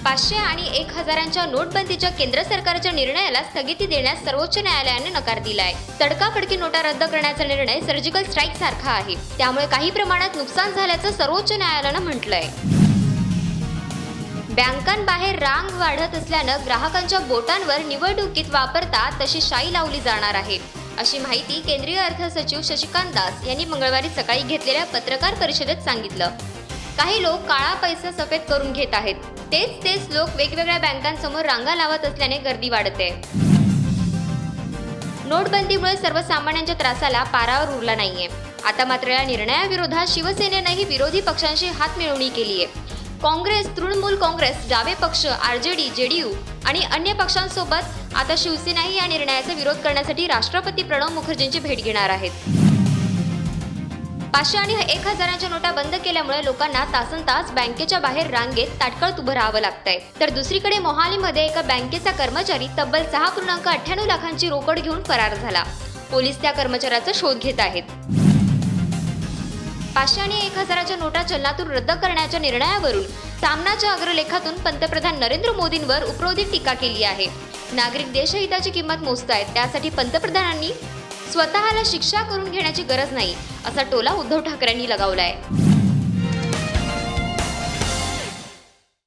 500 आणि 1000च्या नोटबंदीच्या केंद्र सरकारच्या निर्णयाला स्थगिती देण्यास सर्वोच्च न्यायालयाने नकार दिलाय। तडकाफडकी नोटा रद्द करण्याचा निर्णय सर्जिकल स्ट्राईक सारखा आहे, त्यामुळे काही प्रमाणात नुकसान झाल्याचं सर्वोच्च न्यायालयानं म्हटलंय। बँकांबाहेर रांग वाढत असल्यानं ग्राहकांच्या बोटांवर निवडणुकीत वापरता तशी शाई लावली जाणार आहे, अशी माहिती केंद्रीय अर्थ सचिव शशिकांत दास यांनी मंगळवारी सकाळी घेतलेल्या पत्रकार परिषदेत सांगितलं। काही लोक काळा पैसा सफेद करून घेत आहेत, तेच लोक वेगवेगळ्या बँकांसमोर रांगा लावत असल्याने गर्दी वाढते। नोटबंदीमुळे सर्वसामान्यांच्या त्रासाला पारावर उरला नाहीये। आता मात्र या निर्णयाविरोधात शिवसेनेनंही विरोधी पक्षांशी हातमिळवणी केली आहे। काँग्रेस, तृणमूल काँग्रेस, डावे पक्ष, आरजेडी, जेडीयू आणि अन्य पक्षांसोबत आता शिवसेनाही या निर्णयाचा विरोध करण्यासाठी राष्ट्रपती प्रणव मुखर्जींची भेट घेणार आहेत। 500 आणि 1000च्या नोटा बंद केल्यामुळे लोकांना तासनतास बँकेच्या बाहेर रांगेत ताटकळत उभं राहावं लागतंय, तर दुसरीकडे मोहालीमध्ये एका बँकेचा कर्मचारी तब्बल 6.98 लाखांची रोकड घेऊन फरार झाला। पोलीस त्या कर्मचाऱ्याचा शोध घेत आहेत। 500 आणि 1000च्या नोटा चलनातून रद्द करण्याच्या निर्णयावरून सामनाच्या अग्रलेखातून पंतप्रधान नरेंद्र मोदींवर उपरोधिक टीका केली आहे। नागरिक देशहिताची किंमत मोजतायत, त्यासाठी पंतप्रधानांनी स्वतःला शिक्षा करून घेण्याची गरज नाही, असा टोला उद्धव ठाकरेंनी लगावलाय।